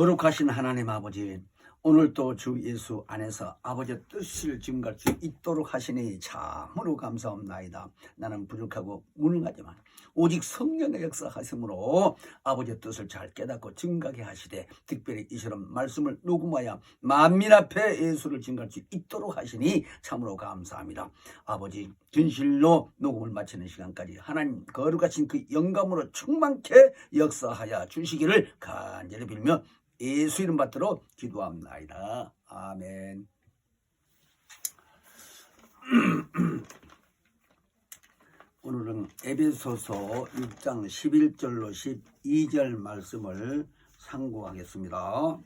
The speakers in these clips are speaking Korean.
거룩하신 하나님 아버지, 오늘도 주 예수 안에서 아버지의 뜻을 증거할 수 있도록 하시니 참으로 감사합나이다. 나는 부족하고 무능하지만 오직 성령의 역사하심으로 아버지의 뜻을 잘 깨닫고 증거하게 하시되, 특별히 이처럼 말씀을 녹음하여 만민 앞에 예수를 증거할 수 있도록 하시니 참으로 감사합니다. 아버지, 진실로 녹음을 마치는 시간까지 하나님 거룩하신 그 영감으로 충만케 역사하여 주시기를 간절히 빌며 예수 이름 받들어 기도합나이다. 아멘. 오늘은 에베소서 6장 11절로 12절 말씀을 상고하겠습니다.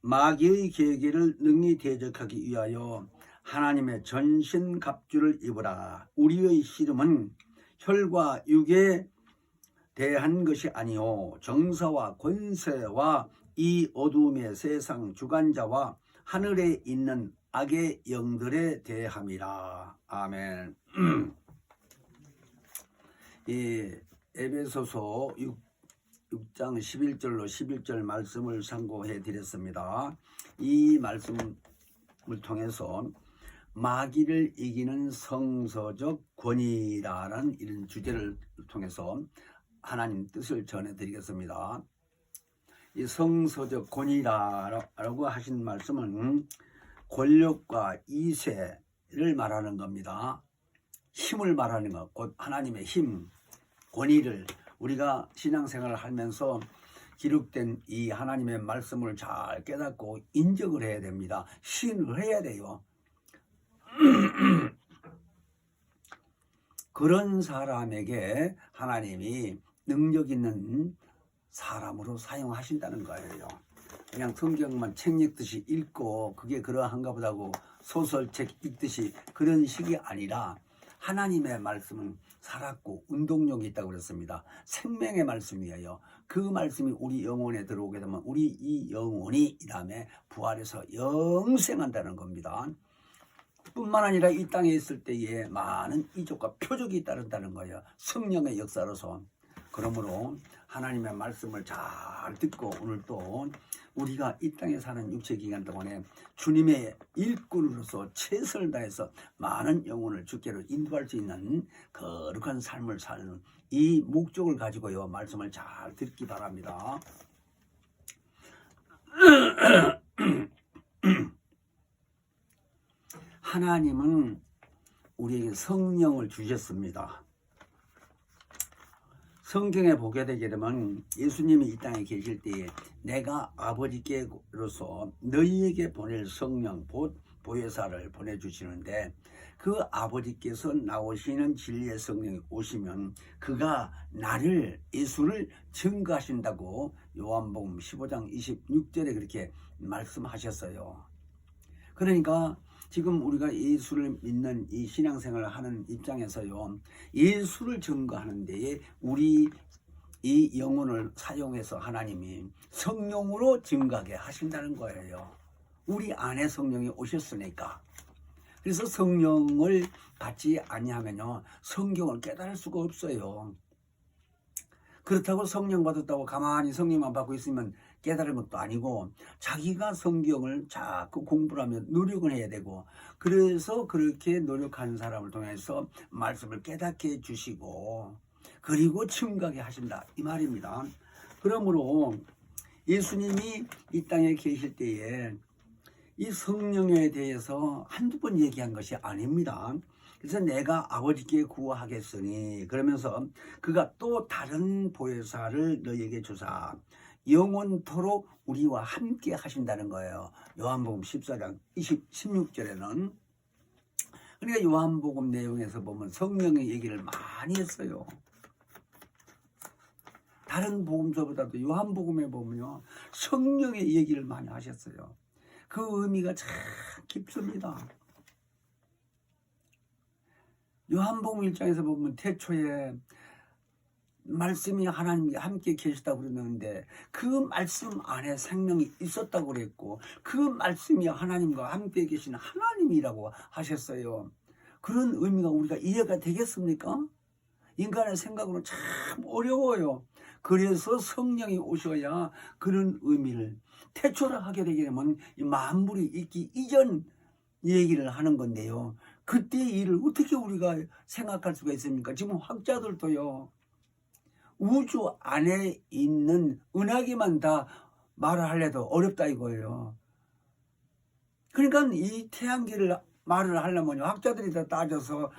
마귀의 계기를 능히 대적하기 위하여 하나님의 전신 갑주를 입으라. 우리의 씨름은 혈과 육에 대한 것이 아니요 정사와 권세와 이 어두움의 세상 주관자와 하늘에 있는 악의 영들에 대함이라. 아멘. 이 에베소서 6장 11절로 11절 말씀을 상고해 드렸습니다. 이 말씀을 통해서 마귀를 이기는 성서적 권위라는 이런 주제를 통해서 하나님 뜻을 전해드리겠습니다. 이 성서적 권위라고 하신 말씀은 권력과 이세를 말하는 겁니다. 힘을 말하는 것, 곧 하나님의 힘, 권위를 우리가 신앙생활을 하면서 기록된 이 하나님의 말씀을 잘 깨닫고 인정을 해야 됩니다. 시인을 해야 돼요. 그런 사람에게 하나님이 능력 있는 사람으로 사용하신다는 거예요. 그냥 성경만 책 읽듯이 읽고 그게 그러한가 보다고 소설책 읽듯이 그런 식이 아니라, 하나님의 말씀은 살았고 운동력이 있다고 그랬습니다. 생명의 말씀이에요. 그 말씀이 우리 영혼에 들어오게 되면 우리 이 영혼이 이 다음에 부활해서 영생한다는 겁니다. 뿐만 아니라 이 땅에 있을 때에 많은 이적과 표적이 따른다는 거예요. 성령의 역사로서. 그러므로 하나님의 말씀을 잘 듣고 오늘 또 우리가 이 땅에 사는 육체 기간 동안에 주님의 일꾼으로서 최선을 다해서 많은 영혼을 주께로 인도할 수 있는 거룩한 삶을 사는 이 목적을 가지고요, 말씀을 잘 듣기 바랍니다. 하나님은 우리에게 성령을 주셨습니다. 성경에 보게 되게 되면 예수님이 이 땅에 계실 때에 내가 아버지께로서 너희에게 보낼 성령 곧 보혜사를 보내주시는데, 그 아버지께서 나오시는 진리의 성령이 오시면 그가 나를, 예수를 증거하신다고 요한복음 15장 26절에 그렇게 말씀하셨어요. 그러니까 지금 우리가 예수를 믿는 이 신앙생활을 하는 입장에서요, 예수를 증거하는 데에 우리 이 영혼을 사용해서 하나님이 성령으로 증거하게 하신다는 거예요. 우리 안에 성령이 오셨으니까. 그래서 성령을 받지 아니하면요, 성경을 깨달을 수가 없어요. 그렇다고 성령 받았다고 가만히 성령만 받고 있으면 깨달은 것도 아니고, 자기가 성경을 자꾸 공부를 하면 노력을 해야 되고, 그래서 그렇게 노력하는 사람을 통해서 말씀을 깨닫게 해주시고 그리고 증거하게 하신다, 이 말입니다. 그러므로 예수님이 이 땅에 계실 때에 이 성령에 대해서 한두 번 얘기한 것이 아닙니다. 그래서 내가 아버지께 구하겠으니, 그러면서 그가 또 다른 보혜사를 너희에게 주사 영원토록 우리와 함께 하신다는 거예요. 요한복음 14장 16절에는. 그러니까 요한복음 내용에서 보면 성령의 얘기를 많이 했어요. 다른 복음서보다도 요한복음에 보면요, 성령의 얘기를 많이 하셨어요. 그 의미가 참 깊습니다. 요한복음 1장에서 보면 태초에 말씀이 하나님과 함께 계시다고 그러는데, 그 말씀 안에 생명이 있었다고 그랬고, 그 말씀이 하나님과 함께 계시는 하나님이라고 하셨어요. 그런 의미가 우리가 이해가 되겠습니까? 인간의 생각으로 참 어려워요. 그래서 성령이 오셔야 그런 의미를 태초를 하게 되게 되면 이 만물이 있기 이전 얘기를 하는 건데요. 그때 일을 어떻게 우리가 생각할 수가 있습니까? 지금 학자들도요. 우주 안에 있는 은하계만 다 말을 하려도 어렵다 이거예요. 그러니까 이 태양계를 말을 하려면 학자들이 다 따져서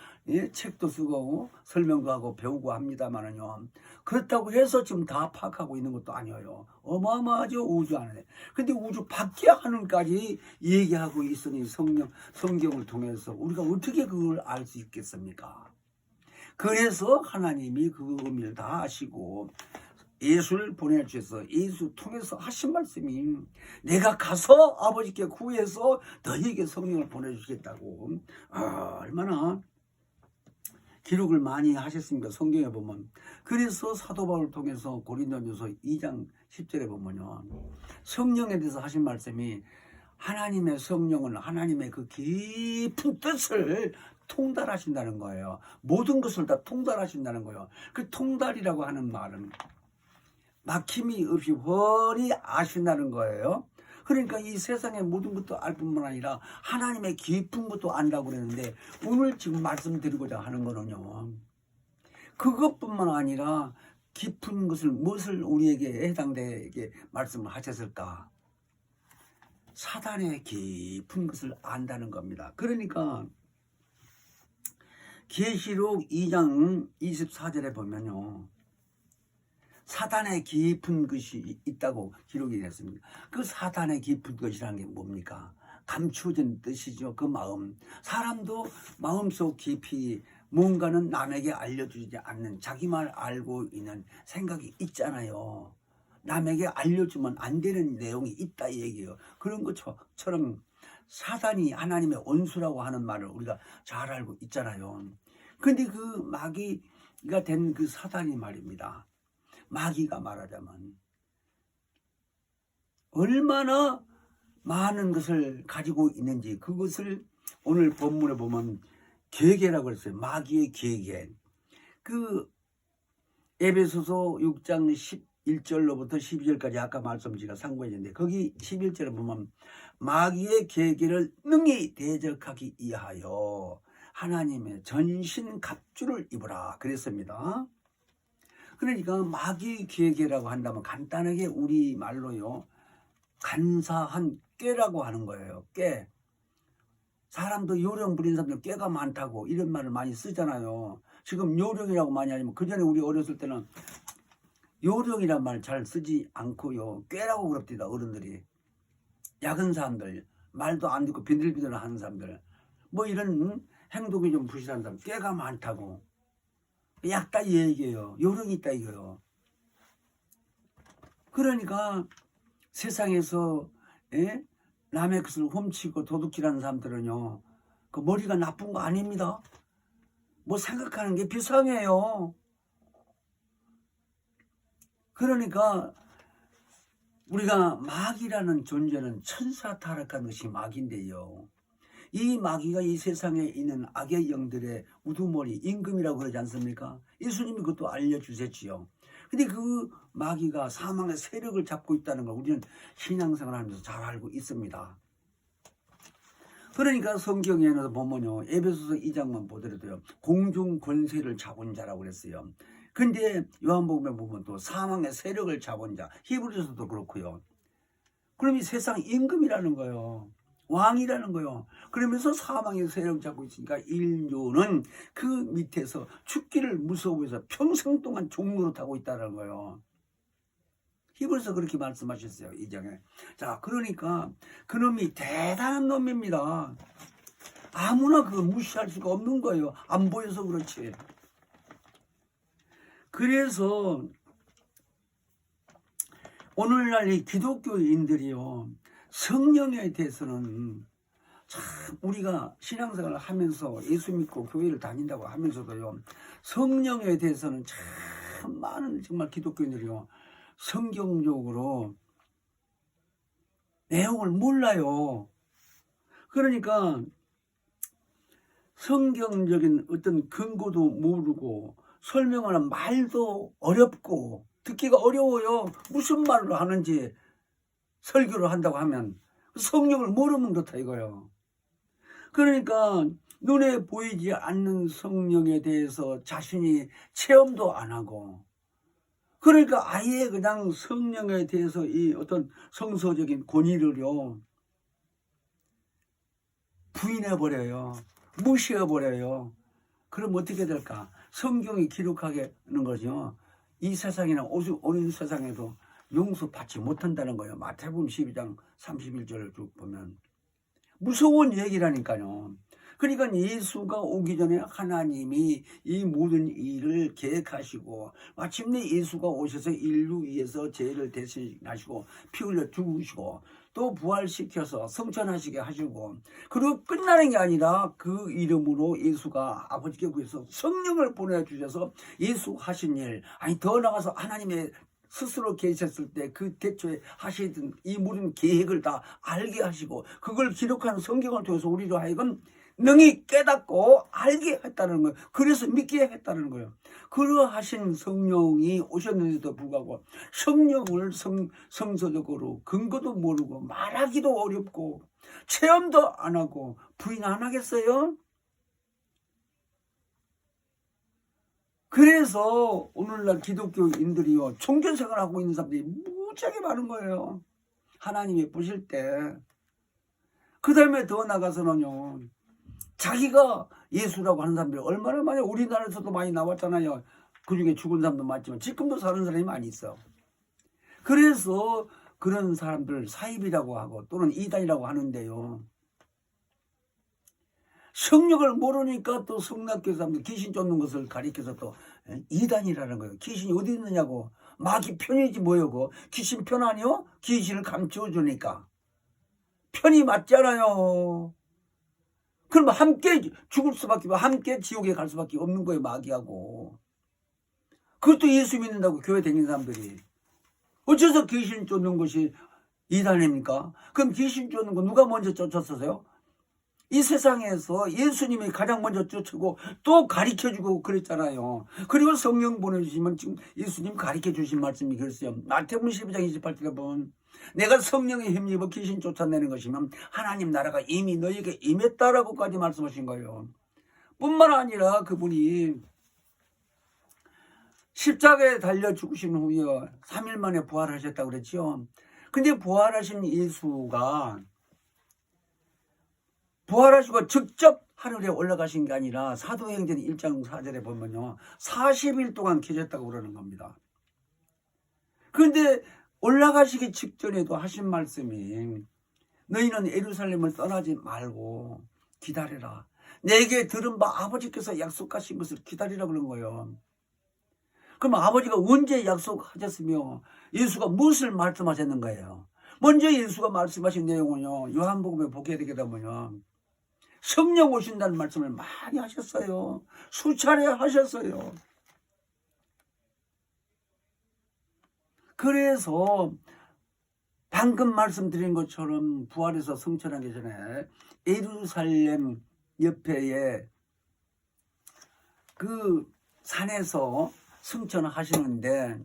책도 쓰고 설명도 하고 배우고 합니다만은요. 그렇다고 해서 지금 다 파악하고 있는 것도 아니에요. 어마어마하죠 우주 안에. 근데 우주 밖에 하늘까지 얘기하고 있으니 성경을 통해서 우리가 어떻게 그걸 알 수 있겠습니까? 그래서 하나님이 그 의미를 다 아시고 예수를 보내주셔서 예수 통해서 하신 말씀이 내가 가서 아버지께 구해서 너희에게 성령을 보내주시겠다고 얼마나 기록을 많이 하셨습니까? 성경에 보면. 그래서 사도 바울을 통해서 고린도전서 2장 10절에 보면요. 성령에 대해서 하신 말씀이 하나님의 성령은 하나님의 그 깊은 뜻을 통달하신다는 거예요. 모든 것을 다 통달하신다는 거예요. 그 통달이라고 하는 말은 막힘이 없이 훤히 아신다는 거예요. 그러니까 이 세상의 모든 것도 알 뿐만 아니라 하나님의 깊은 것도 안다고 그랬는데 오늘 지금 말씀드리고자 하는 거는요. 그것뿐만 아니라 깊은 것을 무엇을 우리에게 해당되게 말씀을 하셨을까? 사단의 깊은 것을 안다는 겁니다. 그러니까 계시록 2장 24절에 보면요. 사단의 깊은 것이 있다고 기록이 됐습니다. 그 사단의 깊은 것이라는 게 뭡니까? 감추어진 뜻이죠. 그 마음. 사람도 마음속 깊이 뭔가는 남에게 알려주지 않는 자기만 알고 있는 생각이 있잖아요. 남에게 알려주면 안 되는 내용이 있다 이 얘기예요. 그런 것처럼 사단이 하나님의 원수라고 하는 말을 우리가 잘 알고 있잖아요. 근데 그 마귀가 된 그 사단이 말입니다. 마귀가 말하자면 얼마나 많은 것을 가지고 있는지 그것을 오늘 본문에 보면 계계라고 했어요. 마귀의 계계. 그 에베소서 6장 11절로부터 12절까지 아까 말씀 제가 상고했는데 거기 11절에 보면 마귀의 계계를 능히 대적하기 위하여 하나님의 전신 갑주를 입으라 그랬습니다. 그러니까 마귀의 계계라고 한다면 간단하게 우리말로요. 간사한 꾀라고 하는 거예요. 꾀. 사람도 요령 부리는 사람들 꾀가 많다고 이런 말을 많이 쓰잖아요. 지금 요령이라고 많이 하지만 그전에 우리 어렸을 때는 요령이란 말 잘 쓰지 않고요. 꾀라고 그럽디다 어른들이. 약은 사람들, 말도 안 듣고 비들비들 하는 사람들, 뭐 이런 행동이 좀 부실한 사람, 꾀가 많다고. 약다 이 얘기예요. 요령이 있다 이거요. 그러니까 세상에서 남의 것을 훔치고 도둑질하는 사람들은요. 그 머리가 나쁜 거 아닙니다. 뭐 생각하는 게 비상해요. 그러니까 우리가 마귀라는 존재는 천사 타락한 것이 마귀인데요. 이 마귀가 이 세상에 있는 악의 영들의 우두머리 임금이라고 그러지 않습니까? 예수님이 그것도 알려주셨지요. 근데 그 마귀가 사망의 세력을 잡고 있다는 걸 우리는 신앙생활 하면서 잘 알고 있습니다. 그러니까 성경에는 보면요. 에베소서 2장만 보더라도요. 공중 권세를 잡은 자라고 그랬어요. 근데 요한복음에 보면 또 사망의 세력을 잡은 자. 히브리서도 그렇고요. 그럼 이 세상 임금이라는 거예요. 왕이라는 거예요. 그러면서 사망의 세력 잡고 있으니까 인류는 그 밑에서 죽기를 무서워해서 평생 동안 종노릇하고 있다는 거예요. 히브리서 그렇게 말씀하셨어요. 이 장에. 자, 그러니까 그놈이 대단한 놈입니다. 아무나 그걸 무시할 수가 없는 거예요. 안 보여서 그렇지. 그래서 오늘날 이 기독교인들이요. 성령에 대해서는 참 우리가 신앙생활을 하면서 예수 믿고 교회를 다닌다고 하면서도요. 성령에 대해서는 참 많은 정말 기독교인들이요. 성경적으로 내용을 몰라요. 그러니까 성경적인 어떤 근거도 모르고 설명하는 말도 어렵고 듣기가 어려워요. 무슨 말을 하는지 설교를 한다고 하면 성령을 모르면 그렇다 이거예요. 그러니까 눈에 보이지 않는 성령에 대해서 자신이 체험도 안 하고, 그러니까 아예 그냥 성령에 대해서 이 어떤 성서적인 권위를요 부인해버려요. 무시해버려요. 그럼 어떻게 될까? 성경이 기록하게 하는 거죠. 이 세상이나 오는 세상에도 용서받지 못한다는 거예요. 마태복음 12장 31절을 쭉 보면. 무서운 얘기라니까요. 그러니까 예수가 오기 전에 하나님이 이 모든 일을 계획하시고 마침내 예수가 오셔서 인류 위해서 죄를 대신하시고 피 흘려 죽으시고 또 부활시켜서 성천하시게 하시고, 그리고 끝나는 게 아니라 그 이름으로 예수가 아버지께 구해서 성령을 보내주셔서 예수 하신 일, 아니 더 나가서 하나님의 스스로 계셨을 때 그 대초에 하시던 이 모든 계획을 다 알게 하시고 그걸 기록하는 성경을 통해서 우리로 하여금 능히 깨닫고 알게 했다는 거예요. 그래서 믿게 했다는 거예요. 그러하신 성령이 오셨는데도 불구하고 성령을 성서적으로 근거도 모르고 말하기도 어렵고 체험도 안 하고 부인 안 하겠어요? 그래서 오늘날 기독교인들이요 종교생활 하고 있는 사람들이 무지하게 많은 거예요. 하나님이 보실 때. 그 다음에 더 나가서는요 자기가 예수라고 하는 사람들이 얼마나 많이, 우리나라에서도 많이 나왔잖아요. 그 중에 죽은 사람도 많지만 지금도 사는 사람이 많이 있어. 그래서 그런 사람들 사입이라고 하고 또는 이단이라고 하는데요, 성령을 모르니까 또 성낙교 사람들 귀신 쫓는 것을 가리켜서 또 이단이라는 거예요. 귀신이 어디 있느냐고. 마귀 편이지 뭐여고. 귀신 편 아니요? 귀신을 감춰주니까. 편이 맞잖아요. 그럼 함께 죽을 수밖에, 함께 지옥에 갈 수밖에 없는 거예요, 마귀하고. 그것도 예수 믿는다고 교회 다니는 사람들이. 어째서 귀신 쫓는 것이 이단입니까? 그럼 귀신 쫓는 거 누가 먼저 쫓았어요? 이 세상에서 예수님이 가장 먼저 쫓고 또 가르쳐주고 그랬잖아요. 그리고 성령 보내주시면 지금 예수님 가르쳐주신 말씀이 그랬어요. 마태복음 12장 28절에 보면 내가 성령에 힘입어 귀신 쫓아내는 것이면 하나님 나라가 이미 너에게 임했다라고까지 말씀하신 거예요. 뿐만 아니라 그분이 십자가에 달려 죽으신 후에 3일 만에 부활하셨다고 그랬죠. 근데 부활하신 예수가 부활하시고 직접 하늘에 올라가신 게 아니라 사도행전 1장 4절에 보면요 40일 동안 계셨다고 그러는 겁니다. 그런데 올라가시기 직전에도 하신 말씀이 너희는 예루살렘을 떠나지 말고 기다려라. 내게 들은 바 아버지께서 약속하신 것을 기다리라 그런 거예요. 그럼 아버지가 언제 약속하셨으며 예수가 무엇을 말씀하셨는 거예요? 먼저 예수가 말씀하신 내용은요 요한복음에 보게 되게 되면요 성령 오신다는 말씀을 많이 하셨어요. 수차례 하셨어요. 그래서 방금 말씀드린 것처럼 부활해서 성천하기 전에 예루살렘 옆에 그 산에서 성천하시는데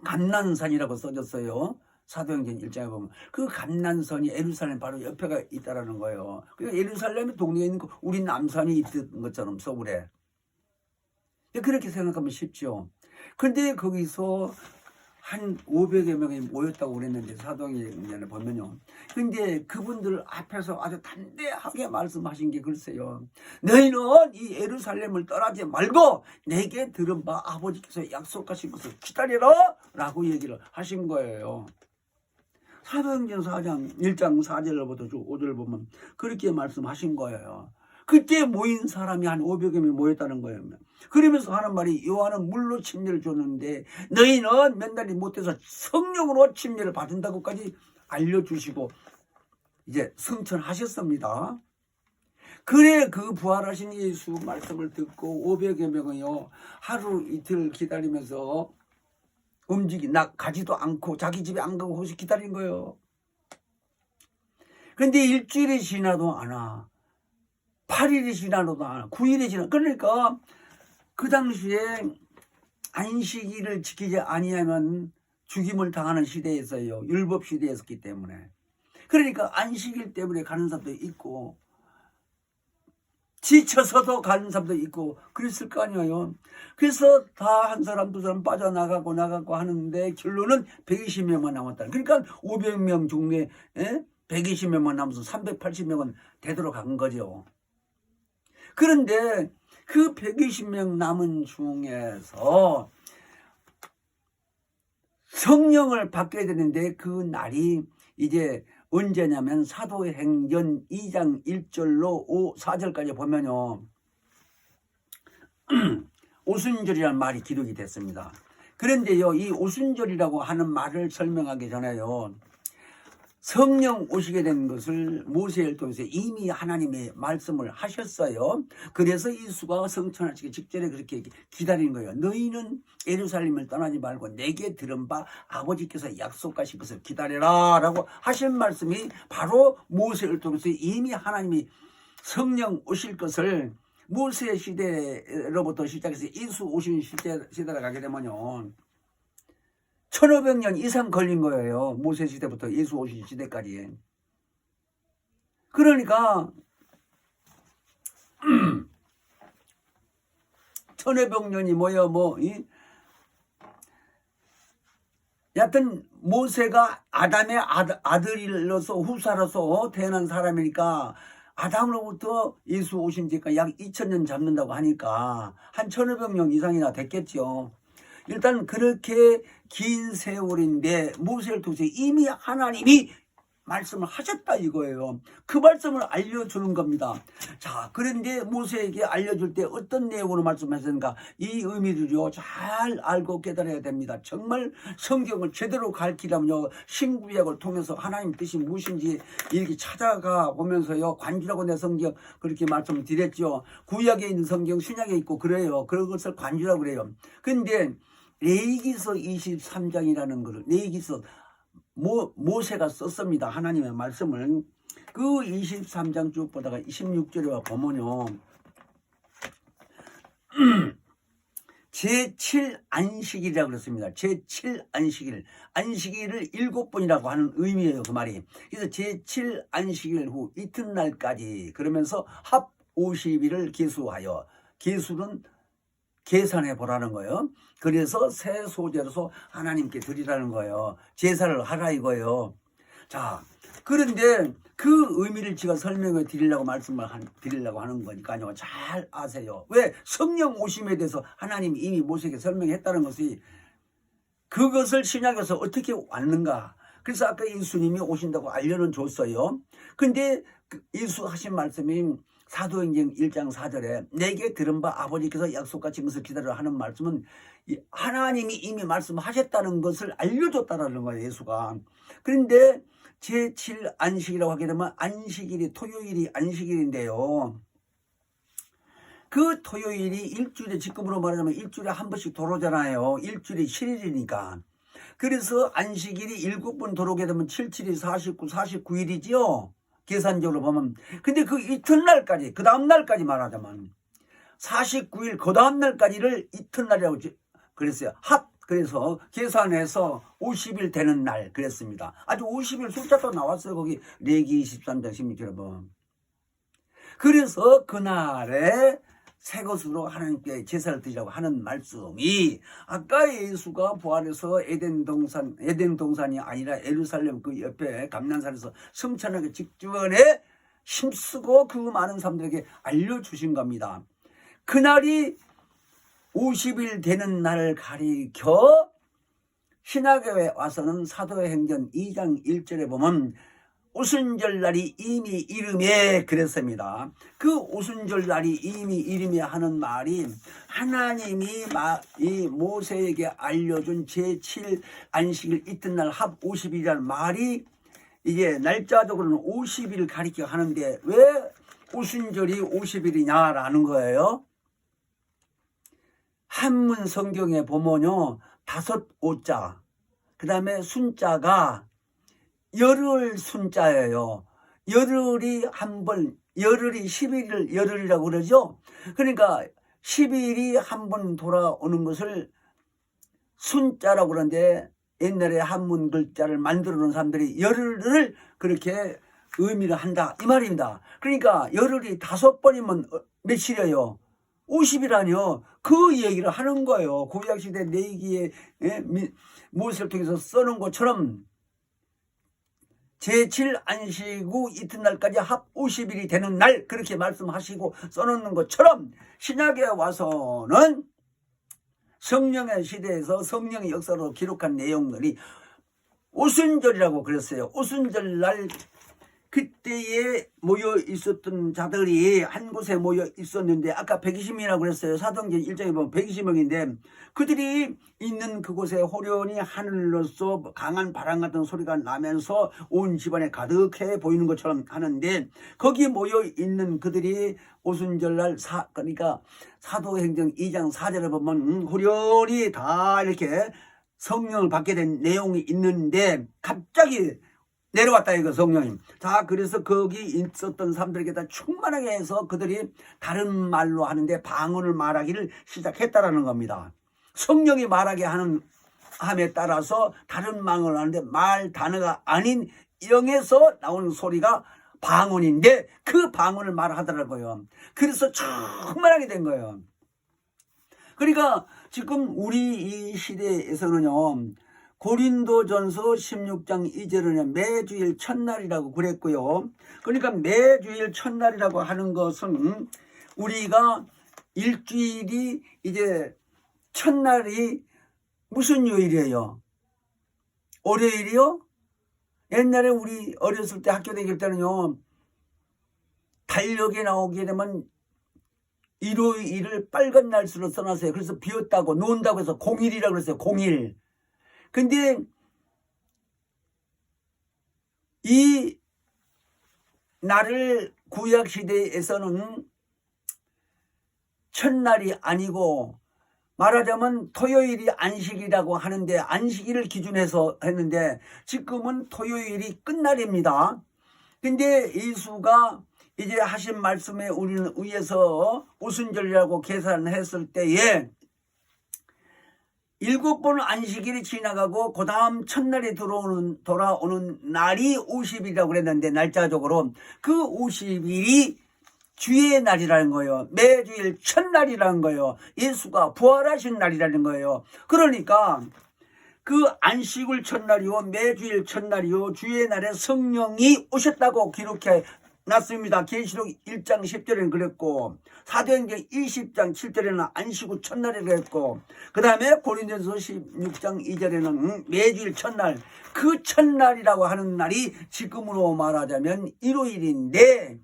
감난산이라고 써졌어요. 사도행전 1장에 보면 그 감난선이 예루살렘 바로 옆에가 있다라는 거예요. 그러니까 예루살렘의 동네에 있는 우리 남산이 있던 것처럼 서울에. 그렇게 생각하면 쉽죠. 근데 거기서 한 500여 명이 모였다고 그랬는데 사도행전에 보면요. 근데 그분들 앞에서 아주 담대하게 말씀하신 게 글쎄요. 너희는 이 예루살렘을 떠나지 말고 내게 들은 바 아버지께서 약속하신 것을 기다려라 라고 얘기를 하신 거예요. 사도행전 4장 1장 4절부터 5절 보면 그렇게 말씀하신 거예요. 그때 모인 사람이 한 500여 명 모였다는 거예요. 그러면서 하는 말이 요한은 물로 침례를 줬는데 너희는 몇 날이 못돼서 성령으로 침례를 받은다고까지 알려주시고 이제 성천하셨습니다. 그래 그 부활하신 예수 말씀을 듣고 500여 명은요 하루 이틀 기다리면서 가지도 않고 자기 집에 안 가고 혹시 기다린 거예요. 그런데 일주일이 지나도 안 와. 8일이 지나도 안 와. 9일이 지나. 그러니까 그 당시에 안식일을 지키지 아니하면 죽임을 당하는 시대였어요. 율법 시대였기 때문에. 그러니까 안식일 때문에 가는 사람도 있고 지쳐서도 가는 사람도 있고 그랬을 거 아니에요. 그래서 다 한 사람 두 사람 빠져나가고 하는데 결론은 120명만 남았다. 그러니까 500명 중에 120명만 남아서 380명은 되도록 한 거죠. 그런데 그 120명 남은 중에서 성령을 받게 되는데 그 날이 이제 언제냐면 사도행전 2장 1절로 4절까지 보면요. 오순절이라는 말이 기록이 됐습니다. 그런데요, 이 오순절이라고 하는 말을 설명하기 전에요, 성령 오시게 된 것을 모세를 통해서 이미 하나님의 말씀을 하셨어요. 그래서 이수가 성천하시기 직전에 그렇게 기다리는 거예요. 너희는 예루살렘을 떠나지 말고 내게 들은 바 아버지께서 약속하신 것을 기다려라 라고 하신 말씀이 바로 모세를 통해서 이미 하나님이 성령 오실 것을 모세 시대로부터 시작해서 이수 오신 시대로 가게 되면요, 1500년 이상 걸린 거예요. 모세 시대부터 예수 오신 시대까지. 그러니까 1500년이 여하튼 모세가 아담의 아들로서 후사로서 태어난 사람이니까 아담으로부터 예수 오신 지가 약 2000년 잡는다고 하니까 한 1500년 이상이나 됐겠죠. 일단 그렇게 긴 세월인데 모세를 통해서 이미 하나님이 말씀을 하셨다 이거예요. 그 말씀을 알려주는 겁니다. 자, 그런데 모세에게 알려줄 때 어떤 내용으로 말씀하셨는가, 이 의미를요 잘 알고 깨달아야 됩니다. 정말 성경을 제대로 가르치려면요 신구약을 통해서 하나님 뜻이 무엇인지 이렇게 찾아가 보면서요, 관주라고 내 성경 그렇게 말씀드렸죠. 구약에 있는 성경 신약에 있고 그래요. 그런 것을 관주라고 그래요. 근데 레위기서 23장이라는 것을 레위기서 모세가 썼습니다. 하나님의 말씀을. 그 23장 쭉 보다가 26절에 보면요, 제7안식일이라고 그랬습니다. 제7안식일. 안식일을 7번이라고 하는 의미예요. 그 말이. 그래서 제7안식일 후 이튿날까지 그러면서 합 50일을 계수하여, 계수는 계산해 보라는 거예요. 그래서 새 소재로서 하나님께 드리라는 거예요. 제사를 하라 이거예요. 자, 그런데 그 의미를 제가 설명해 드리려고 드리려고 하는 거니까요. 잘 아세요. 왜? 성령 오심에 대해서 하나님이 이미 모세에게 설명했다는 것이, 그것을 신약에서 어떻게 왔는가. 그래서 아까 예수님이 오신다고 알려는 줬어요. 근데 예수 하신 말씀이 사도행전 1장 4절에 내게 들은 바 아버지께서 약속하신 것을 기다려 하는 말씀은 하나님이 이미 말씀하셨다는 것을 알려줬다는 거예요, 예수가. 그런데 제7안식이라고 하게 되면 안식일이 토요일이 안식일인데요, 그 토요일이 일주일에, 지금으로 말하자면 일주일에 한 번씩 돌아오잖아요. 일주일에 7일이니까. 그래서 안식일이 7번 돌아오게 되면 7, 7이 49일이지요. 계산적으로 보면. 근데 그 이튿날까지, 그 다음날까지 말하자면 49일 그 다음날까지를 이튿날이라고 그랬어요. 그래서 계산해서 50일 되는 날 그랬습니다. 아주 50일 숫자도 나왔어요. 거기 레기 23장 16절에 보면. 그래서 그날에 새 것으로 하나님께 제사를 드리라고 하는 말씀이, 아까 예수가 부활해서 에덴 동산이 아니라 예루살렘 그 옆에 감난산에서 성천하기 직전에 힘쓰고 그 많은 사람들에게 알려주신 겁니다. 그날이 50일 되는 날을 가리켜 신약에 와서는 사도행전 2장 1절에 보면 오순절 날이 이미 이름에 그랬습니다. 그 오순절 날이 이미 이름에 하는 말이 하나님이 이 모세에게 알려준 제7 안식일 이튿날 합 50일이라는 말이 이게 날짜적으로는 50일을 가리켜 하는데 왜 오순절이 50일이냐라는 거예요. 한문 성경에 보면요, 5오자 그 다음에 순자가 열흘 순자예요. 열흘이 한 번, 열흘이 10일을 열흘이라고 그러죠. 그러니까 10일이 한 번 돌아오는 것을 순자라고 그러는데 옛날에 한문 글자를 만들어 놓은 사람들이 열흘을 그렇게 의미를 한다 이 말입니다. 그러니까 열흘이 5번이면 며칠이에요? 50이라뇨. 그 얘기를 하는 거예요. 구약시대 내기에 모세를 통해서 써놓은 것처럼 제7 안식후 이튿날까지 합 50일이 되는 날 그렇게 말씀하시고 써놓는 것처럼 신약에 와서는 성령의 시대에서 성령의 역사로 기록한 내용들이 오순절이라고 그랬어요. 오순절 날 그때에 모여 있었던 자들이 한 곳에 모여 있었는데 아까 120명이라고 그랬어요. 사도행전 1장에 보면 120명인데 그들이 있는 그곳에 호련히 하늘로서 강한 바람 같은 소리가 나면서 온 집안에 가득해 보이는 것처럼 하는데 거기 모여 있는 그들이 오순절날 그러니까 사도행전 2장 4절에 보면 호련히 다 이렇게 성령을 받게 된 내용이 있는데 갑자기 내려왔다 이거 성령님. 자 그래서 거기 있었던 사람들에게 다 충만하게 해서 그들이 다른 말로 하는데 방언을 말하기를 시작했다라는 겁니다. 성령이 말하게 하는 함에 따라서 다른 방언을 하는데 말 단어가 아닌 영에서 나오는 소리가 방언인데 그 방언을 말하더라고요. 그래서 충만하게 된 거예요. 그러니까 지금 우리 이 시대에서는요. 고린도전서 16장 2절에는 매주일 첫날이라고 그랬고요. 그러니까 매주일 첫날이라고 하는 것은 우리가 일주일이 이제 첫날이 무슨 요일이에요? 월요일이요? 옛날에 우리 어렸을 때 학교 다닐 때는요. 달력에 나오게 되면 일요일을 빨간 날수로 써놨어요. 그래서 비었다고 논다고 해서 공일이라고 그랬어요. 공일. 근데 이 날을 구약시대에서는 첫날이 아니고 말하자면 토요일이 안식이라고 하는데 안식일을 기준해서 했는데 지금은 토요일이 끝날입니다. 근데 예수가 이제 하신 말씀에 우리는 의해서 오순절이라고 계산했을 때에 7번 안식일이 지나가고 그 다음 첫날이 돌아오는 날이 50일이라고 그랬는데 날짜적으로 그 50일이 주의 날이라는 거예요. 매주일 첫날이라는 거예요. 예수가 부활하신 날이라는 거예요. 그러니까 그 안식일 첫날이요 매주일 첫날이요 주의 날에 성령이 오셨다고 기록해 놨습니다. 계시록 1장 10절에는 그랬고 사도행전 20장 7절에는 안식후 첫날이라고 했고 그 다음에 고린도전서 16장 2절에는 매주일 첫날 그 첫날이라고 하는 날이 지금으로 말하자면 일요일인데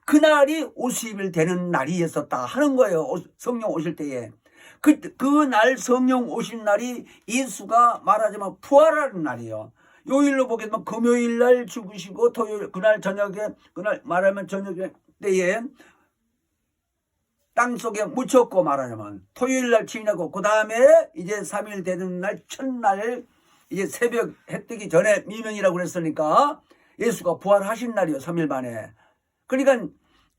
그날이 50일 되는 날이었었다 하는 거예요. 성령 오실 때에 그날 성령 오신 날이 예수가 말하자면 부활하는 날이에요. 요일로 보게 되면 금요일 날 죽으시고 토요일 그날 저녁에 그날 말하면 저녁 때에 땅속에 묻혔고 말하자면 토요일 날 지나고 그 다음에 이제 3일 되는 날 첫날 이제 새벽 해 뜨기 전에 미명이라고 그랬으니까 예수가 부활하신 날이요 3일 만에. 그러니까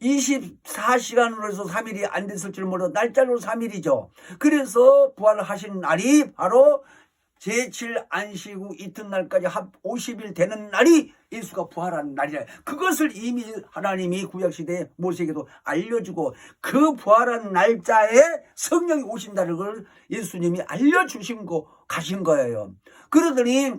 24시간으로 해서 3일이 안 됐을 줄 몰라도 날짜로 3일이죠. 그래서 부활하신 날이 바로 제7 안식후 이튿날까지 합 50일 되는 날이 예수가 부활한 날이라. 그것을 이미 하나님이 구약시대에 모세에게도 알려주고 그 부활한 날짜에 성령이 오신다는 걸 예수님이 알려주신 거 가신 거예요. 그러더니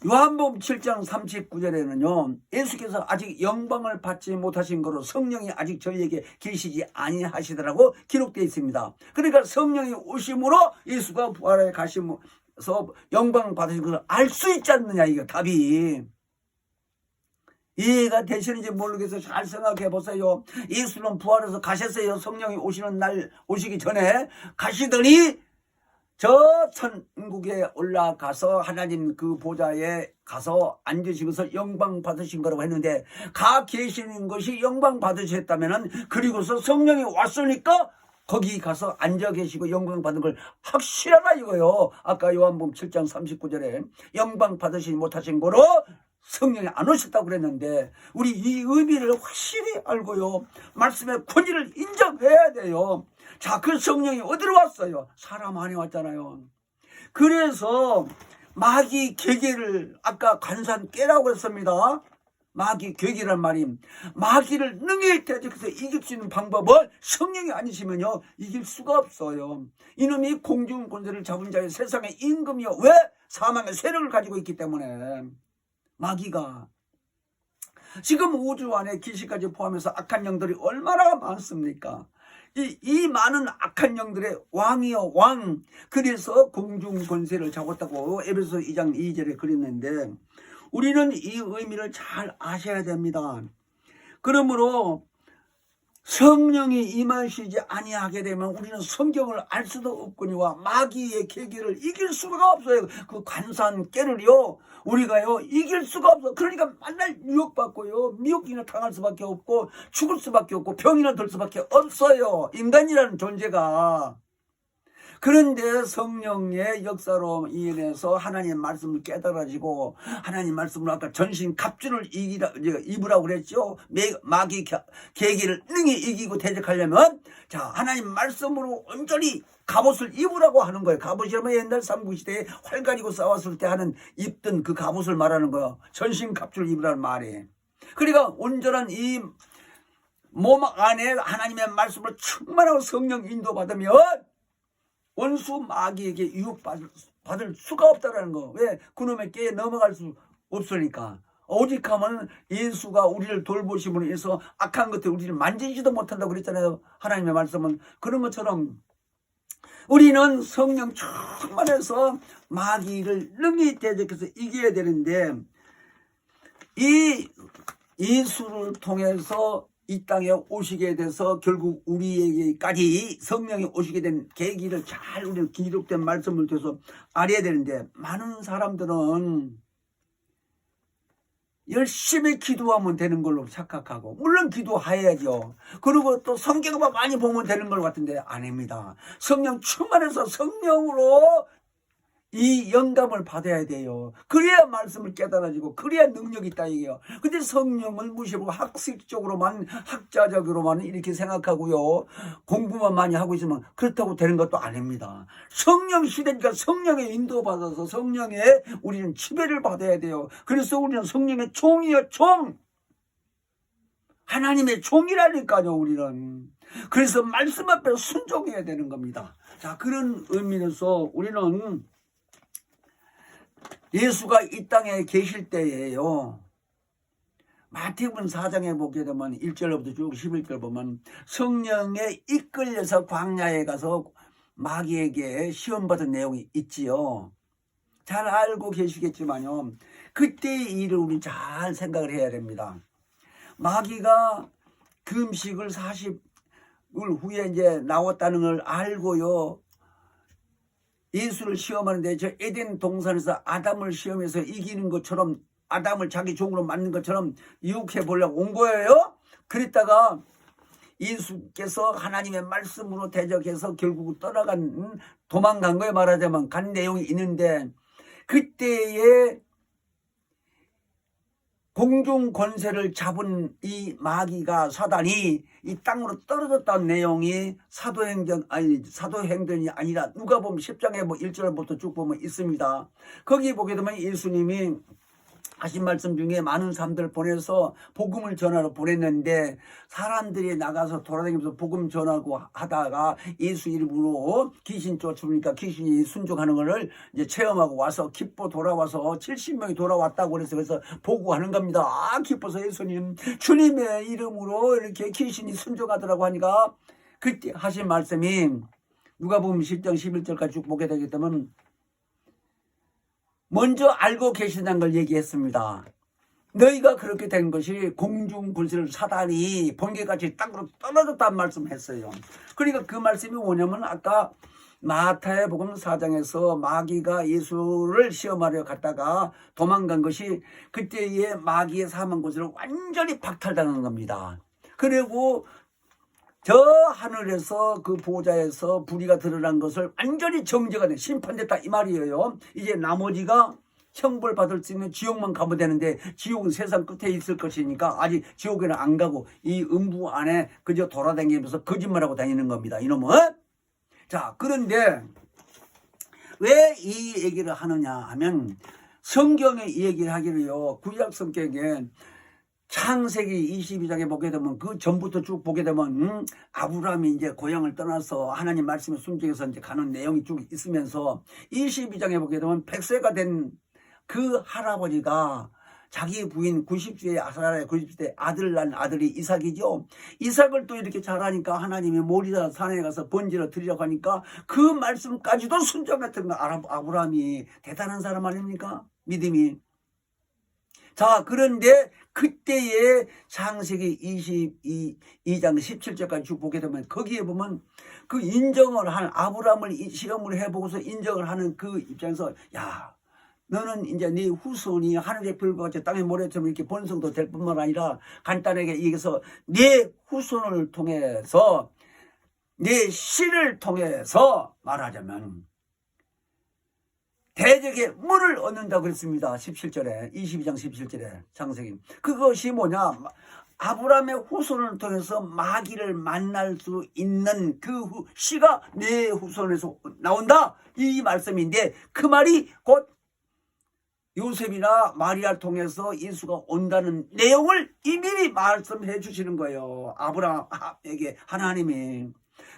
요한복음 7장 39절에는요 예수께서 아직 영광을 받지 못하신 거로 성령이 아직 저희에게 계시지 아니하시더라고 기록되어 있습니다. 그러니까 성령이 오심으로 예수가 부활에 가심으로 영광 받으신 것을 알 수 있지 않느냐 이거 답이. 이해가 되시는지 모르겠어요. 잘 생각해 보세요. 예수는 부활해서 가셨어요. 성령이 오시는 날 오시기 전에 가시더니 저 천국에 올라가서 하나님 그 보좌에 가서 앉으시면서 영광 받으신 거라고 했는데 가 계시는 것이 영광 받으셨다면은 그리고서 성령이 왔으니까 거기 가서 앉아 계시고 영광 받은 걸 확실하다 이거요. 아까 요한복음 7장 39절에 영광 받으시지 못하신 거로 성령이 안 오셨다고 그랬는데 우리 이 의미를 확실히 알고요. 말씀의 권위를 인정해야 돼요. 자, 그 성령이 어디로 왔어요? 사람 안에 왔잖아요. 그래서 마귀 괴계를 아까 간산 깨라고 했습니다. 마귀 괴계란 말이 마귀를 능히 대적해서 이길 수 있는 방법은 성령이 아니시면요 이길 수가 없어요. 이놈이 공중 권세를 잡은 자의 세상의 임금이요. 왜? 사망의 세력을 가지고 있기 때문에. 마귀가 지금 우주 안에 귀신까지 포함해서 악한 영들이 얼마나 많습니까? 이 많은 악한 영들의 왕이요 왕. 그래서 공중 권세를 잡았다고 에베소 2장 2절에 그랬는데 우리는 이 의미를 잘 아셔야 됩니다. 그러므로 성령이 임하시지 아니하게 되면 우리는 성경을 알 수도 없거니와 마귀의 계기를 이길 수가 없어요. 그 관산 깨를요 우리가요 이길 수가 없어. 그러니까 맨날 미혹받고요 미혹이나 당할 수밖에 없고 죽을 수밖에 없고 병이나 들 수밖에 없어요. 인간이라는 존재가. 그런데 성령의 역사로 인해서 하나님의 말씀을 깨달아지고 하나님 말씀으로 아까 전신 갑주를 입으라고 그랬죠. 마귀 계기를 능히 이기고 대적하려면 자 하나님 말씀으로 온전히 갑옷을 입으라고 하는 거예요. 갑옷이라면 옛날 삼국시대에 활 가지고 싸웠을 때 하는 입던 그 갑옷을 말하는 거예요. 전신 갑주를 입으라는 말이에요. 그러니까 온전한 이 몸 안에 하나님의 말씀을 충만하고 성령 인도받으면 원수 마귀에게 유혹받을 수가 없다라는 거. 왜? 그놈의 깨에 넘어갈 수 없으니까. 오직 하면 예수가 우리를 돌보심으로 해서 악한 것들 우리를 만지지도 못한다고 그랬잖아요. 하나님의 말씀은. 그런 것처럼 우리는 성령 충만해서 마귀를 능히 대적해서 이겨야 되는데 이 예수를 통해서 이 땅에 오시게 돼서 결국 우리에게까지 성령이 오시게 된 계기를 잘 우리는 기록된 말씀을 통해서 알아야 되는데 많은 사람들은 열심히 기도하면 되는 걸로 착각하고 물론 기도해야죠. 그리고 또 성경만 많이 보면 되는 것 같은데 아닙니다. 성령 충만해서 성령으로 이 영감을 받아야 돼요. 그래야 말씀을 깨달아지고 그래야 능력이 있다 이게요. 근데 성령을 무시하고 학식적으로만 학자적으로만 이렇게 생각하고요 공부만 많이 하고 있으면 그렇다고 되는 것도 아닙니다. 성령 시대니까 성령의 인도받아서 성령의 우리는 지배를 받아야 돼요. 그래서 우리는 성령의 종이요 종. 하나님의 종이라니까요 우리는. 그래서 말씀 앞에 순종해야 되는 겁니다. 자 그런 의미에서 우리는 예수가 이 땅에 계실 때예요. 마태복음 4장에 보게 되면 1절부터 쭉 11절 보면 성령에 이끌려서 광야에 가서 마귀에게 시험받은 내용이 있지요. 잘 알고 계시겠지만요. 그때의 일을 우리 잘 생각을 해야 됩니다. 마귀가 금식을 40일 후에 이제 나왔다는 걸 알고요. 예수를 시험하는데 저 에덴 동산에서 아담을 시험해서 이기는 것처럼 아담을 자기 종으로 만든 것처럼 유혹해 보려고 온 거예요. 그랬다가 예수께서 하나님의 말씀으로 대적해서 결국 도망간 거예요. 말하자면 간 내용이 있는데 그때에 공중 권세를 잡은 이 마귀가 사단이 이 땅으로 떨어졌다는 내용이 사도행전이 아니라 누가복음 10장에 1절부터 쭉 보면 있습니다. 거기 보게 되면 예수님이 하신 말씀 중에 많은 사람들을 보내서 복음을 전하러 보냈는데 사람들이 나가서 돌아다니면서 복음 전하고 하다가 예수 이름으로 귀신 쫓으니까 귀신이 순종하는 것을 이제 체험하고 와서 기뻐 돌아와서 70명이 돌아왔다고 그래서 보고하는 겁니다. 기뻐서 예수님 주님의 이름으로 이렇게 귀신이 순종하더라고 하니까 그때 하신 말씀이 누가복음 10장 11절까지 쭉 보게 되기 때문에 먼저 알고 계신다는 걸 얘기했습니다. 너희가 그렇게 된 것이 공중 권세를 사단이 번개같이 땅으로 떨어졌다는 말씀을 했어요. 그러니까 그 말씀이 뭐냐면 아까 마태복음 4장에서 마귀가 예수를 시험하려 갔다가 도망간 것이 그때의 마귀의 사망 권세를 완전히 박탈당한 겁니다. 그리고 저 하늘에서 그 보좌에서 불의가 드러난 것을 완전히 정죄가 돼 심판됐다 이 말이에요. 이제 나머지가 형벌 받을 수 있는 지옥만 가면 되는데 지옥은 세상 끝에 있을 것이니까 아직 지옥에는 안 가고 이 음부 안에 그저 돌아다니면서 거짓말하고 다니는 겁니다. 이놈은. 자 그런데 왜 이 얘기를 하느냐 하면 성경에 이 얘기를 하기로요. 구약 성경에 창세기 22장에 보게 되면 그 전부터 쭉 보게 되면 아브라함이 이제 고향을 떠나서 하나님 말씀에 순종해서 이제 가는 내용이 쭉 있으면서 22장에 보게 되면 100세가 된 그 할아버지가 자기 부인 90세의 아사라의 90세 아들 낳은 아들이 이삭이죠. 이삭을 또 이렇게 잘하니까 하나님이 모리아 산에 가서 번제로 드리려고 하니까 그 말씀까지도 순종했던 거 아브라함이 대단한 사람 아닙니까? 믿음이. 자, 그런데 그때의 창세기 22장 17절까지 쭉 보게 되면 거기에 보면 그 인정을 한 아브라함을 시험을 해보고서 인정을 하는 그 입장에서 야, 너는 이제 네 후손이 하늘의 별과 같이 땅의 모래처럼 이렇게 번성도 될 뿐만 아니라 간단하게 얘기해서 네 후손을 통해서 네 씨를 통해서 말하자면 대적의 문을 얻는다고 그랬습니다. 17절에 22장 17절에 창세기. 그것이 뭐냐? 아브라함의 후손을 통해서 마귀를 만날 수 있는 그 씨가 내 후손에서 나온다. 이 말씀인데 그 말이 곧 요셉이나 마리아를 통해서 예수가 온다는 내용을 이미 말씀해 주시는 거예요. 아브라함에게 하나님이.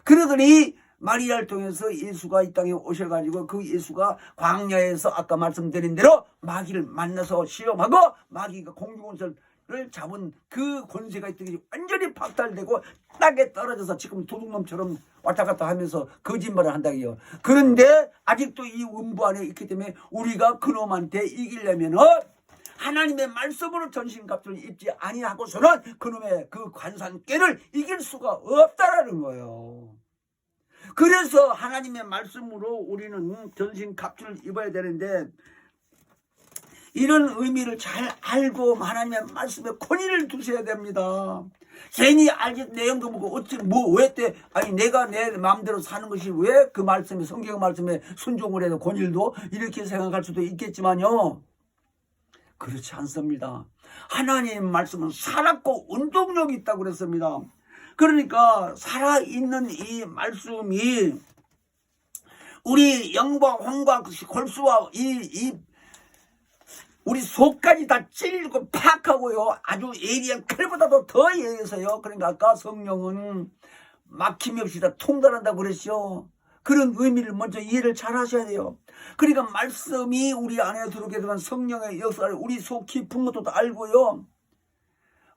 그러더니 마리아를 통해서 예수가 이 땅에 오셔가지고 그 예수가 광야에서 아까 말씀드린 대로 마귀를 만나서 시험하고 마귀가 공중원설을 잡은 그 권세가 있던 게 완전히 박탈되고 땅에 떨어져서 지금 도둑놈처럼 왔다 갔다 하면서 거짓말을 한다고요. 그런데 아직도 이 음부 안에 있기 때문에 우리가 그놈한테 이기려면 하나님의 말씀으로 전신갑주를 입지 아니하고서는 그놈의 그 관산깨를 이길 수가 없다라는 거예요. 그래서 하나님의 말씀으로 우리는 전신갑주를 입어야 되는데 이런 의미를 잘 알고 하나님의 말씀에 권위를 두셔야 됩니다. 괜히 알지 내용도 보고 어찌 왜 때 아니 내가 내 마음대로 사는 것이 왜 그 말씀에 성경 말씀에 순종을 해도 권위도 이렇게 생각할 수도 있겠지만요. 그렇지 않습니다. 하나님 말씀은 살았고 운동력이 있다고 그랬습니다. 그러니까 살아있는 이 말씀이 우리 영과 혼과 골수와 우리 속까지 다 찔리고 팍하고요. 아주 예리한 칼보다도 더 예해서요. 그러니까 아까 성령은 막힘이 없이 다 통달한다고 그랬죠. 그런 의미를 먼저 이해를 잘 하셔야 돼요. 그러니까 말씀이 우리 안에 들어오게 되면 성령의 역사를 우리 속 깊은 것도 다 알고요.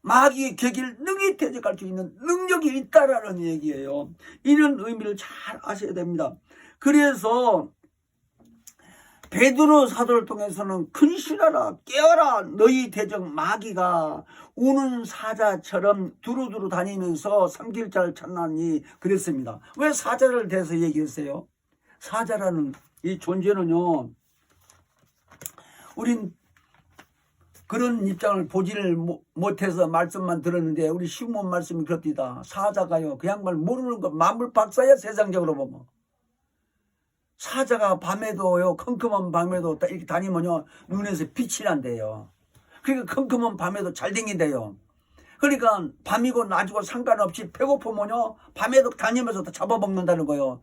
마귀의 격을 능히 대적할 수 있는 능력이 있다라는 얘기예요. 이런 의미를 잘 아셔야 됩니다. 그래서 베드로 사도를 통해서는 근신하라 깨어라 너희 대적 마귀가 우는 사자처럼 두루두루 다니면서 삼킬자를 찾나니 그랬습니다. 왜 사자를 대해서 얘기했어요? 사자라는 이 존재는요, 우린 그런 입장을 보지를 못해서 말씀만 들었는데 우리 시몬 말씀이 그렇디다. 사자가요 그 양반 모르는 거 만물 박사야. 세상적으로 보면 사자가 밤에도요 컴컴한 밤에도 이렇게 다니면요 눈에서 빛이 난대요. 그러니까 컴컴한 밤에도 잘 댕긴대요. 그러니까 밤이고 낮이고 상관없이 배고프면요 밤에도 다니면서 다 잡아먹는다는 거예요.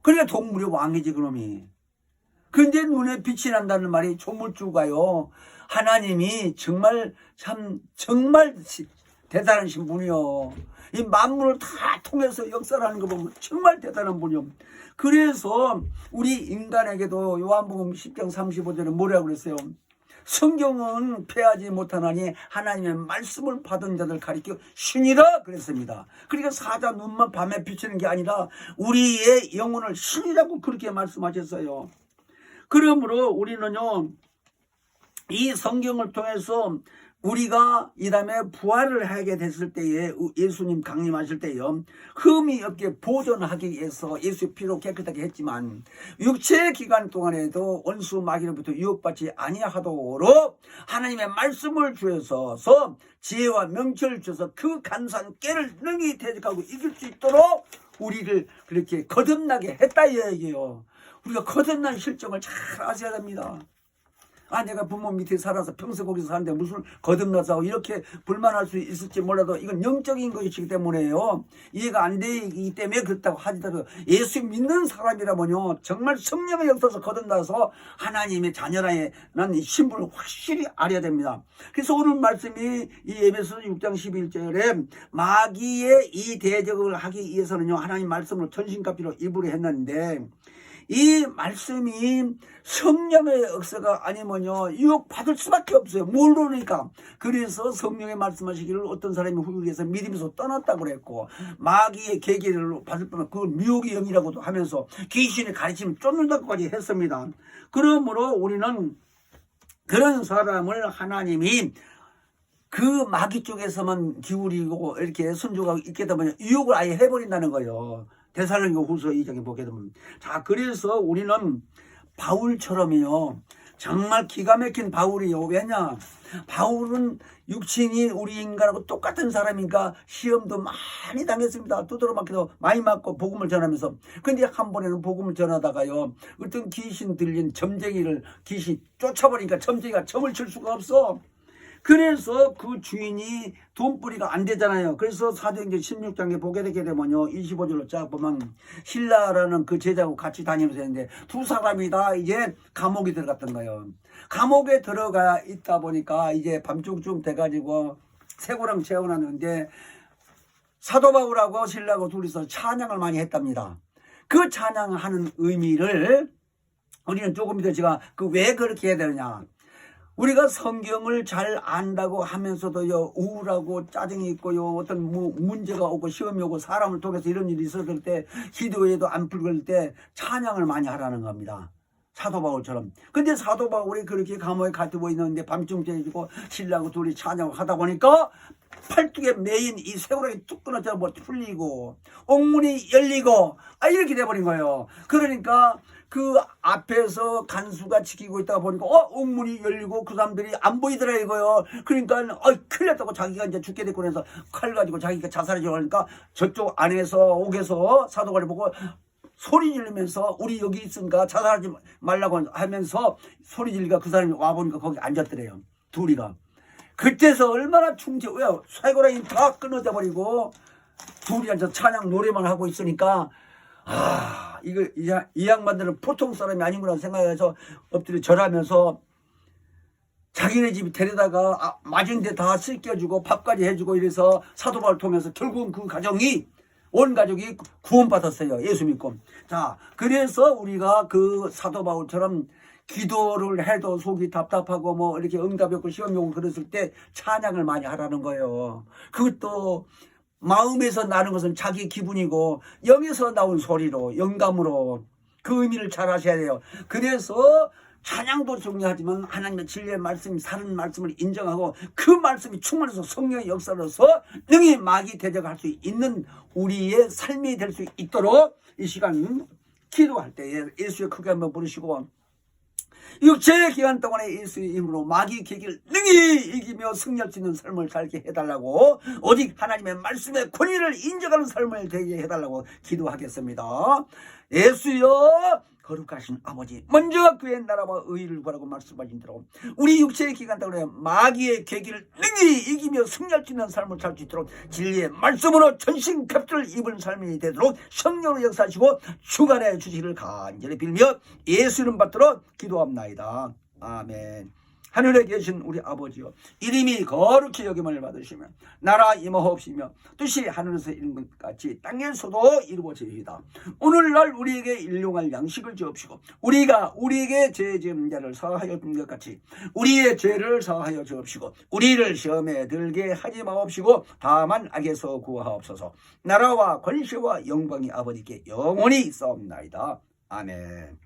그러니까 동물의 왕이지 그놈이. 근데 눈에 빛이 난다는 말이 조물주가요 하나님이 정말 대단하신 분이요. 이 만물을 다 통해서 역사를 하는 거 보면 정말 대단한 분이요. 그래서 우리 인간에게도 요한복음 10장 35절에 뭐라고 그랬어요? 성경은 패하지 못하나니 하나님의 말씀을 받은 자들 가리켜 신이라 그랬습니다. 그러니까 사자 눈만 밤에 비치는 게 아니라 우리의 영혼을 신이라고 그렇게 말씀하셨어요. 그러므로 우리는요 이 성경을 통해서 우리가 이 다음에 부활을 하게 됐을 때에 예수님 강림하실 때요 흠이 없게 보존하기 위해서 예수의 피로 깨끗하게 했지만 육체의 기간 동안에도 원수 마귀로부터 유혹받지 아니하도록 하나님의 말씀을 주셔서 지혜와 명철을 주셔서 그 간사한 깨를 능히 대적하고 이길 수 있도록 우리를 그렇게 거듭나게 했다 이 얘기예요. 우리가 거듭난 실정을 잘 아셔야 됩니다. 아, 내가 부모 밑에 살아서 평생 거기서 사는데 무슨 거듭나서 이렇게 불만할 수 있을지 몰라도 이건 영적인 것이기 때문에요. 이해가 안 되기 때문에 그렇다고 하더라도 예수 믿는 사람이라면요, 정말 성령의 역사에서 거듭나서 하나님의 자녀라는 신분을 확실히 알아야 됩니다. 그래서 오늘 말씀이 이 에베소 6장 11절에 마귀의 이 대적을 하기 위해서는요, 하나님 말씀으로 전신갑주로 일부러 했는데, 이 말씀이 성령의 역사가 아니면요, 유혹받을 수밖에 없어요. 모르니까. 그래서 성령의 말씀하시기를 어떤 사람이 후유에서 믿으면서 떠났다고 그랬고, 마귀의 계기를 받을 뻔한 그걸 미혹의 영이라고도 하면서 귀신의 가르침을 쫓는다고까지 했습니다. 그러므로 우리는 그런 사람을 하나님이 그 마귀 쪽에서만 기울이고 이렇게 순조가 있게 되면 유혹을 아예 해버린다는 거예요. 데살로니가 후서 2장에 보게 되면. 자, 그래서 우리는 바울처럼이요, 정말 기가 막힌 바울이요. 왜냐? 바울은 육신이 우리 인간하고 똑같은 사람이니까 시험도 많이 당했습니다. 두드러 맞기도 많이 맞고 복음을 전하면서. 근데 한 번에는 복음을 전하다가요, 어떤 귀신 들린 점쟁이를 귀신 쫓아버리니까 점쟁이가 점을 칠 수가 없어. 그래서 그 주인이 돈벌이가 안 되잖아요. 그래서 사도행전 16장에 보게 되게 되면요, 25절로 쫙 보면 신라라는 그 제자하고 같이 다니면서 했는데 두 사람이 다 이제 감옥에 들어갔던 거예요. 감옥에 들어가 있다 보니까 이제 밤중쯤 돼가지고 쇠고랑 채워놨는데 사도 바울하고 신라하고 둘이서 찬양을 많이 했답니다. 그 찬양하는 의미를 우리는 조금 이따 제가 그 왜 그렇게 해야 되느냐, 우리가 성경을 잘 안다고 하면서도요, 우울하고 짜증이 있고요, 어떤 문제가 오고 시험이 오고 사람을 통해서 이런 일이 있었을 때, 기도해도 안 풀릴 때 찬양을 많이 하라는 겁니다. 사도 바울처럼. 근데 사도 바울이 그렇게 감옥에 갇히고 있는데 밤중 때리고 신라하고 둘이 찬양을 하다 보니까 팔뚝에 매인 이 쇠고랑이 뚝 끊어져 뭐 풀리고 옥문이 열리고 이렇게 돼버린 거예요. 그러니까 그 앞에서 간수가 지키고 있다가 보니까 옥문이 열리고 그 사람들이 안 보이더라 이거요. 그러니까 큰일 났다고 자기가 이제 죽게 됐고 그래서 칼 가지고 자기가 자살하려고 하니까 저쪽 안에서 옥에서 사도관을 보고 소리 지르면서 우리 여기 있으니까 자살하지 말라고 하면서 소리 지르니까 그 사람이 와보니까 거기 앉았더래요. 둘이가. 그때서 얼마나 왜 쇠고랑이 다 끊어져 버리고 둘이 앉아서 찬양 노래만 하고 있으니까 이거 이 양반들은 보통 사람이 아니구나 생각해서 엎드려 절하면서 자기네 집에 데려다가 맞은 데 다 씻겨주고 밥까지 해주고 이래서 사도 바울을 통해서 결국은 그 가정이 온 가족이 구원받았어요. 예수 믿고. 자, 그래서 우리가 그 사도 바울처럼 기도를 해도 속이 답답하고 뭐 이렇게 응답이 없고 시험이 오고 그랬을 때 찬양을 많이 하라는 거예요. 그것도 마음에서 나는 것은 자기 기분이고 영에서 나온 소리로 영감으로 그 의미를 잘 아셔야 돼요. 그래서 찬양도 중요하지만 하나님의 진리의 말씀이 사는 말씀을 인정하고 그 말씀이 충만해서 성령의 역사로서 능히 마귀 대적할 수 있는 우리의 삶이 될 수 있도록 이 시간 기도할 때 예수의 크게 한번 부르시고 육체의 기간 동안에 예수의 이름으로 마귀 계기를 능히 이기며 승리할 수 있는 삶을 살게 해달라고, 오직 하나님의 말씀의 권위를 인정하는 삶을 되게 해달라고 기도하겠습니다. 예수여 거룩하신 아버지, 먼저 그의 나라와 의의를 구하라고 말씀하신 대로 우리 육체의 기간 동안에 마귀의 계기를 능히 이기며 승리할 수 있는 삶을 살 수 있도록 진리의 말씀으로 전신갑주를 입은 삶이 되도록 성령으로 역사하시고 주관해 주시기를 간절히 빌며 예수 이름 받들어 기도합나이다. 아멘. 하늘에 계신 우리 아버지여, 이름이 거룩히 여김을 받으시며 나라 임하옵시며 뜻이 하늘에서 이룬 것 같이 땅에서도 이루어지이다. 오늘날 우리에게 일용할 양식을 주옵시고 우리가 우리에게 죄 지은 자를 사하여 준 것 같이 우리의 죄를 사하여 주옵시고 우리를 시험에 들게 하지 마옵시고 다만 악에서 구하옵소서. 나라와 권세와 영광이 아버지께 영원히 있사옵나이다. 아멘.